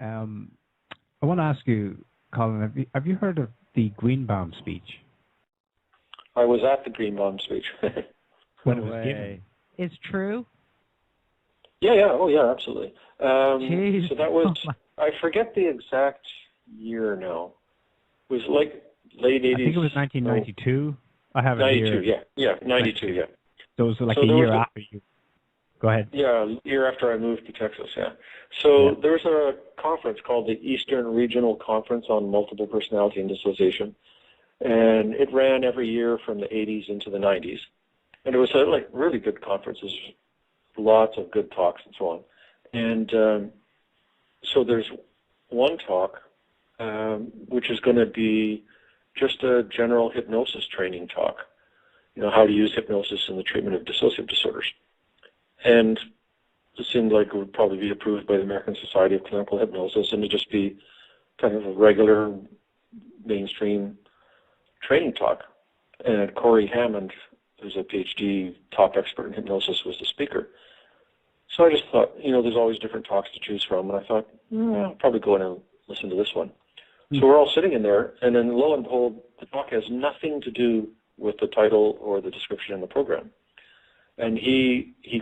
I want to ask you, Colin, have you heard of the Greenbaum speech? I was at the Greenbaum speech. When it was given. It's true? Yeah. Oh, yeah, absolutely. Jeez. So that was, I forget the exact year now. It was like late 80s. I think it was 1992. I have it 92, here. yeah, 92, yeah. So it was like a year after you. Go ahead. Yeah, a year after I moved to Texas, yeah. So there was a conference called the Eastern Regional Conference on Multiple Personality and Dissociation, and it ran every year from the 80s into the 90s. And it was a like really good conferences, lots of good talks and so on. And so there's one talk, which is going to be just a general hypnosis training talk, how to use hypnosis in the treatment of dissociative disorders. And it seemed like it would probably be approved by the American Society of Clinical Hypnosis and to just be kind of a regular mainstream training talk. And Corey Hammond, who's a PhD top expert in hypnosis, was the speaker. So I just thought, there's always different talks to choose from, and I thought, I'll probably go in and listen to this one. So we're all sitting in there, and then lo and behold, the talk has nothing to do with the title or the description in the program. And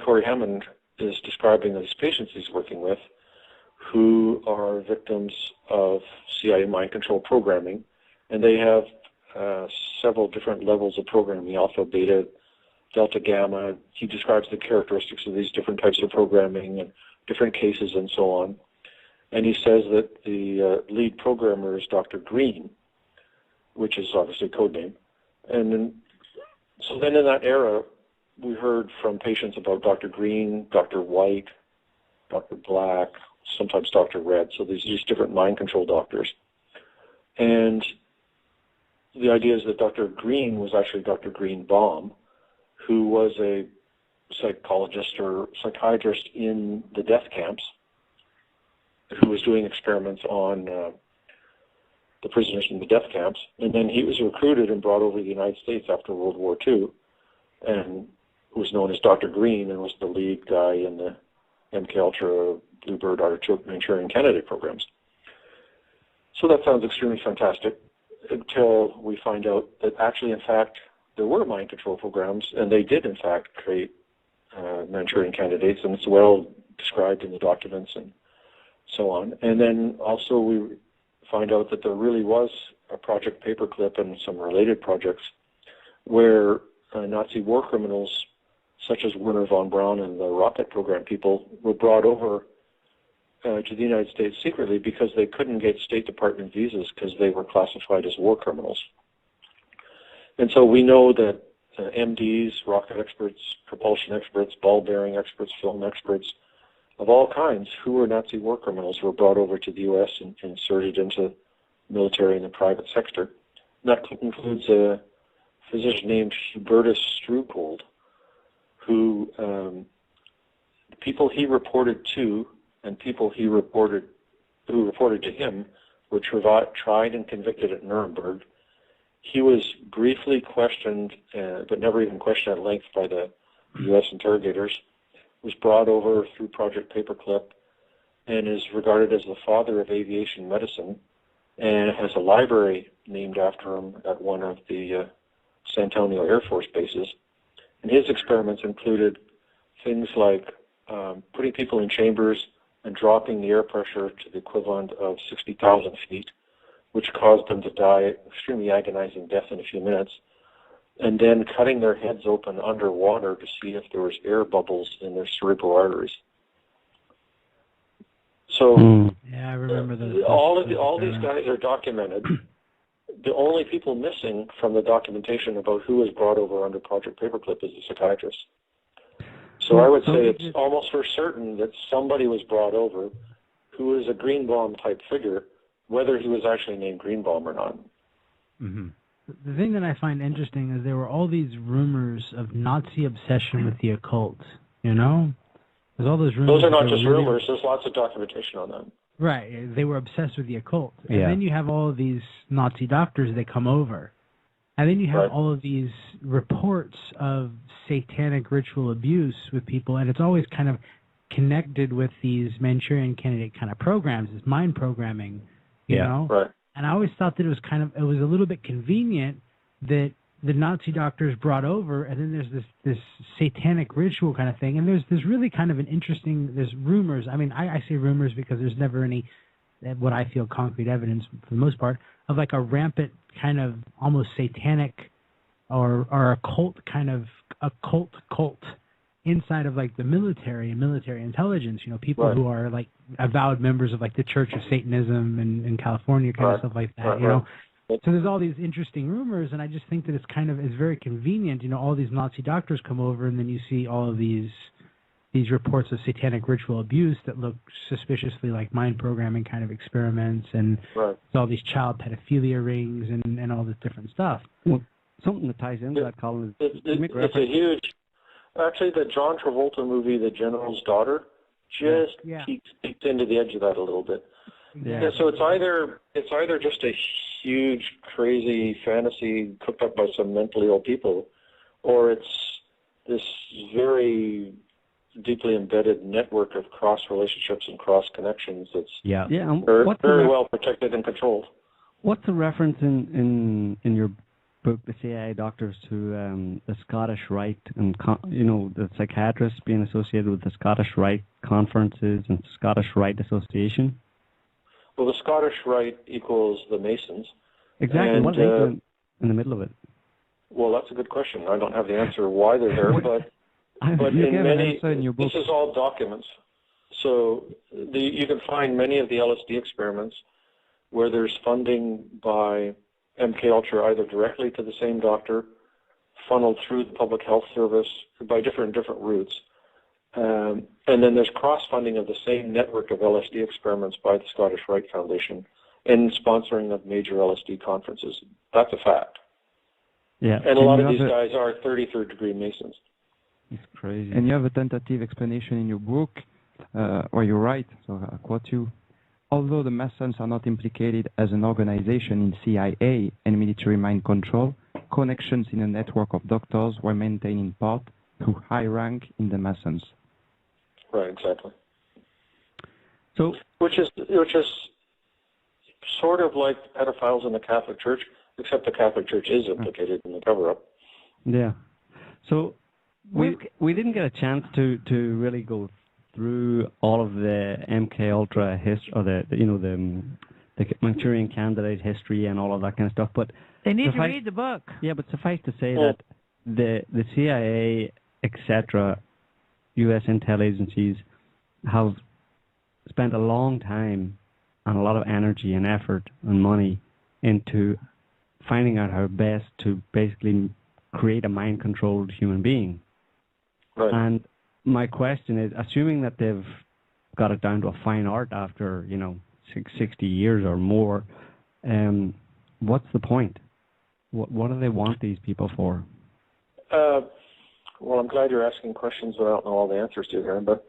Corey Hammond, is describing his patients he's working with who are victims of CIA mind control programming, and they have several different levels of programming, alpha, beta, delta, gamma. He describes the characteristics of these different types of programming and different cases and so on. And he says that the lead programmer is Dr. Green, which is obviously a code name. And so then in that era, we heard from patients about Dr. Green, Dr. White, Dr. Black, sometimes Dr. Red. So these different mind control doctors. And the idea is that Dr. Green was actually Dr. Greenbaum, who was a psychologist or psychiatrist in the death camps, who was doing experiments on the prisoners in the death camps. And then he was recruited and brought over to the United States after World War II, and was known as Dr. Green and was the lead guy in the MK Ultra, Bluebird, Artichoke, Manchurian candidate programs. So that sounds extremely fantastic until we find out that actually, in fact, there were mind control programs, and they did, in fact, create Manchurian candidates, and it's well described in the documents and so on. And then also we find out that there really was a Project Paperclip and some related projects where Nazi war criminals such as Werner von Braun and the rocket program people were brought over to the United States secretly because they couldn't get State Department visas because they were classified as war criminals. And so we know that MDs, rocket experts, propulsion experts, ball bearing experts, film experts of all kinds who were Nazi war criminals were brought over to the U.S. and inserted into the military and the private sector. And that includes a physician named Hubertus Strucold, who people he reported to and people who reported to him were tried and convicted at Nuremberg. He was briefly questioned, but never even questioned at length by the U.S. interrogators, was brought over through Project Paperclip, and is regarded as the father of aviation medicine, and has a library named after him at one of the San Antonio Air Force bases. And his experiments included things like putting people in chambers and dropping the air pressure to the equivalent of 60,000 feet, which caused them to die extremely agonizing death in a few minutes, and then cutting their heads open underwater to see if there was air bubbles in their cerebral arteries. So yeah, I remember those. All these guys are documented. The only people missing from the documentation about who was brought over under Project Paperclip is the psychiatrist. So I would say it's almost for certain that somebody was brought over who is a Greenbaum type figure, whether he was actually named Greenbaum or not. Mm-hmm. The thing that I find interesting is there were all these rumors of Nazi obsession with the occult, There's all those rumors. Those are not just rumors. There's lots of documentation on that. Right. They were obsessed with the occult. And yeah. then you have all of these Nazi doctors that come over. And then you have all of these reports of satanic ritual abuse with people, and it's always kind of connected with these Manchurian Candidate kind of programs, this mind programming, you know? Right. And I always thought that it was a little bit convenient that the Nazi doctors brought over, and then there's this satanic ritual kind of thing, and there's really kind of an interesting, there's rumors. I mean, I say rumors because there's never any, what I feel, concrete evidence for the most part, of like a rampant kind of almost satanic or occult kind of cult inside of like the military and military intelligence, you know, people who are like avowed members of like the Church of Satanism in California, kind of stuff like that, you know. So there's all these interesting rumors, and I just think that it's very convenient, you know, all these Nazi doctors come over, and then you see all of these reports of satanic ritual abuse that look suspiciously like mind programming kind of experiments, and all these child pedophilia rings and all this different stuff. Well, something that ties into that, Colin, is it's a huge. Actually, the John Travolta movie, The General's Daughter, just peeked into the edge of that a little bit. Yeah. So it's either just a huge, crazy fantasy cooked up by some mentally ill people, or it's this very deeply embedded network of cross relationships and cross connections that's very well protected and controlled. What's the reference in your book, The CIA Doctors, to the Scottish Rite and the psychiatrists being associated with the Scottish Rite conferences and Scottish Rite Association? Well, the Scottish Rite equals the Masons. Exactly. And, what are they in the middle of it? Well, that's a good question. I don't have the answer why they're there, but in many, this is all documents. So you can find many of the LSD experiments where there's funding by MKUltra either directly to the same doctor, funneled through the public health service by different routes. And then there's cross-funding of the same network of LSD experiments by the Scottish Rite Foundation and sponsoring of major LSD conferences. That's a fact. Yeah. And a lot of these guys are 33rd degree Masons. It's crazy. And you have a tentative explanation in your book where you write, so I'll quote you, although the Masons are not implicated as an organization in CIA and military mind control, connections in a network of doctors were maintained in part through high rank in the Masons. Right, exactly. So, which is sort of like pedophiles in the Catholic Church, except the Catholic Church is implicated in the cover-up. Yeah. So we didn't get a chance to really go through all of the MKUltra history, or the Manchurian Candidate history and all of that kind of stuff. But they need to read the book. Yeah, but suffice to say that the CIA, etc., U.S. intel agencies have spent a long time and a lot of energy and effort and money into finding out how best to basically create a mind-controlled human being. Right. And my question is, assuming that they've got it down to a fine art after, 60 years or more, what's the point? What do they want these people for? Well, I'm glad you're asking questions that I don't know all the answers to here. But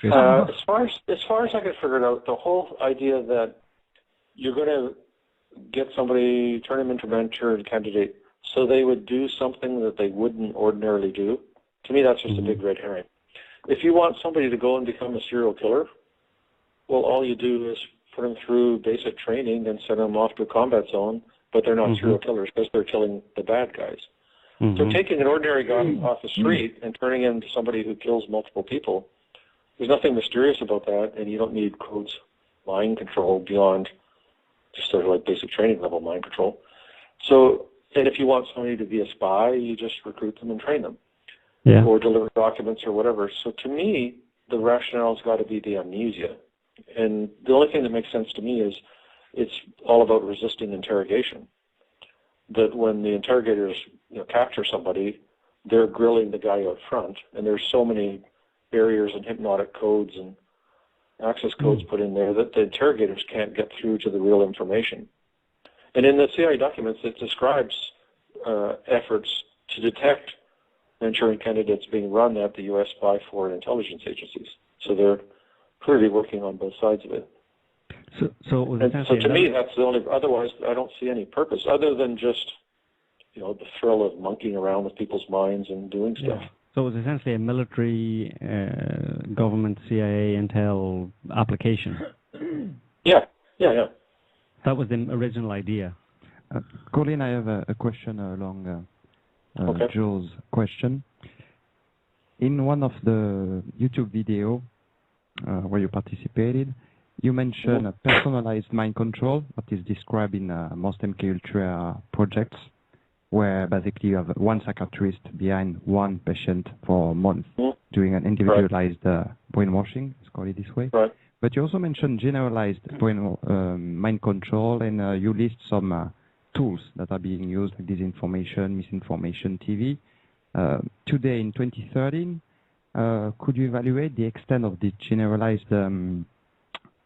as far as I can figure it out, the whole idea that you're going to get somebody, turn them into a Manchurian Candidate, so they would do something that they wouldn't ordinarily do, to me that's just a big red herring. If you want somebody to go and become a serial killer, well, all you do is put them through basic training and send them off to a combat zone, but they're not serial killers because they're killing the bad guys. So taking an ordinary guy off the street and turning him into somebody who kills multiple people, there's nothing mysterious about that, and you don't need codes mind control beyond just sort of like basic training level mind control. So, and if you want somebody to be a spy, you just recruit them and train them. Yeah. Or deliver documents or whatever. So to me, the rationale's got to be the amnesia. And the only thing that makes sense to me is it's all about resisting interrogation. That when the interrogators capture somebody, they're grilling the guy out front, and there's so many barriers and hypnotic codes and access codes put in there that the interrogators can't get through to the real information. And in the CIA documents, it describes efforts to detect Manchurian Candidates being run at the U.S. by foreign intelligence agencies. So they're clearly working on both sides of it. So to me, that's the only. Otherwise, I don't see any purpose other than just, the thrill of monkeying around with people's minds and doing stuff. So it was essentially a military, government, CIA, intel application. Yeah. That was the original idea. Colin, I have a question along Okay. Joe's question. In one of the YouTube video where you participated, you mentioned a personalized mind control, what is described in most MK Ultra projects, where basically you have one psychiatrist behind one patient for a month doing an individualized brainwashing, let's call it this way. Right. But you also mentioned generalized mind control, and you list some tools that are being used, like disinformation, misinformation, TV. Today, in 2013, could you evaluate the extent of the generalized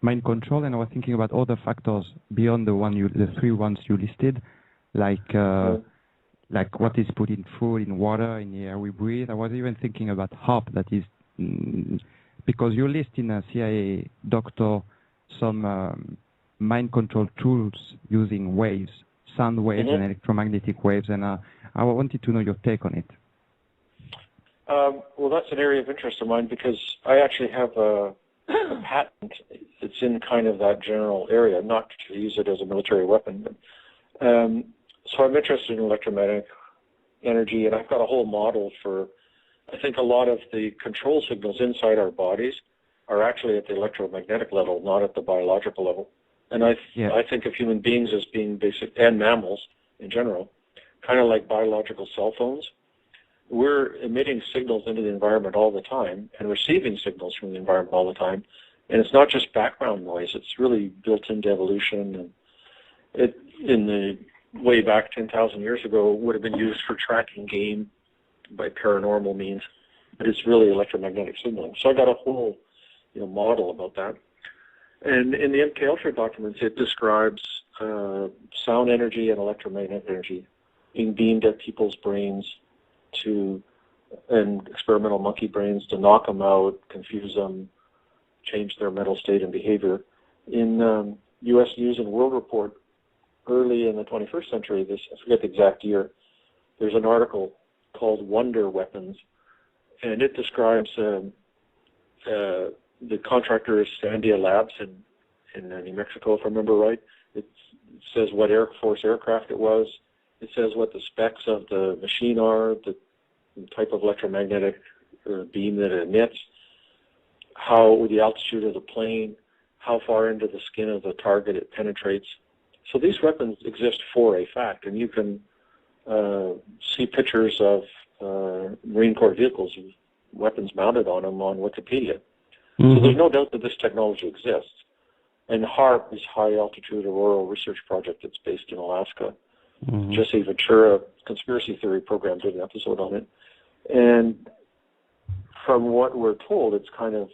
mind control? And I was thinking about other factors beyond the three ones you listed, like what is put in food, in water, in the air we breathe. I was even thinking about HARP, that is, because you list in a CIA doctor some mind control tools using waves, sound waves and electromagnetic waves, and I wanted to know your take on it. Well, that's an area of interest of mine because I actually have a patent that's in kind of that general area, not to use it as a military weapon. But, so I'm interested in electromagnetic energy, and I've got a whole model for, I think a lot of the control signals inside our bodies are actually at the electromagnetic level, not at the biological level. And I think of human beings as being basic, and mammals in general, kind of like biological cell phones. We're emitting signals into the environment all the time and receiving signals from the environment all the time. And it's not just background noise, it's really built into evolution. And it, in the way back 10,000 years ago, would have been used for tracking game by paranormal means. But it's really electromagnetic signaling. So I got a whole model about that. And in the MK Ultra documents, it describes sound energy and electromagnetic energy being beamed at people's brains and experimental monkey brains to knock them out, confuse them, change their mental state and behavior. In U.S. News and World Report, early in the 21st century, I forget the exact year, there's an article called Wonder Weapons, and it describes the contractor is Sandia Labs in New Mexico, if I remember right. It says what Air Force aircraft it was. It says what the specs of the machine are, the type of electromagnetic beam that it emits, the altitude of the plane, how far into the skin of the target it penetrates. So these weapons exist for a fact, and you can see pictures of Marine Corps vehicles with weapons mounted on them on Wikipedia. So there's no doubt that this technology exists. And HARP is High Altitude Auroral Research Project that's based in Alaska. Jesse Ventura, Conspiracy Theory Program, did an episode on it. And from what we're told, it's kind of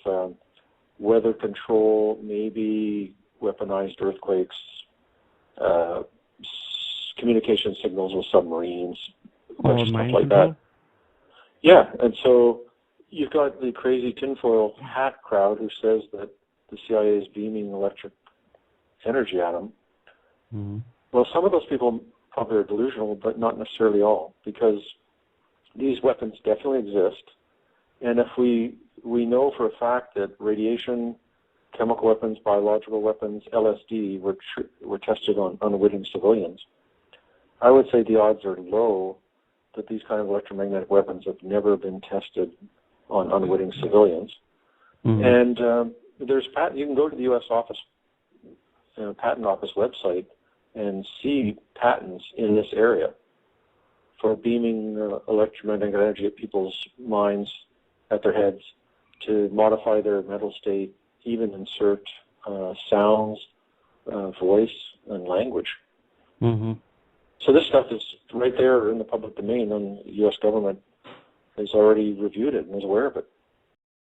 weather control, maybe weaponized earthquakes, communication signals with submarines, stuff like that. Yeah, and so you've got the crazy tinfoil hat crowd who says that the CIA is beaming electric energy at them. Well, some of those people probably are delusional, but not necessarily all, because these weapons definitely exist. And if we know for a fact that radiation, chemical weapons, biological weapons, LSD were tested on unwitting civilians, I would say the odds are low that these kind of electromagnetic weapons have never been tested on unwitting civilians. And there's patent. You can go to the U.S. Patent Office website and see patents in this area for beaming electromagnetic energy at people's minds, at their heads, to modify their mental state, even insert sounds, voice, and language. So this stuff is right there in the public domain, and the U.S. government has already reviewed it and is aware of it.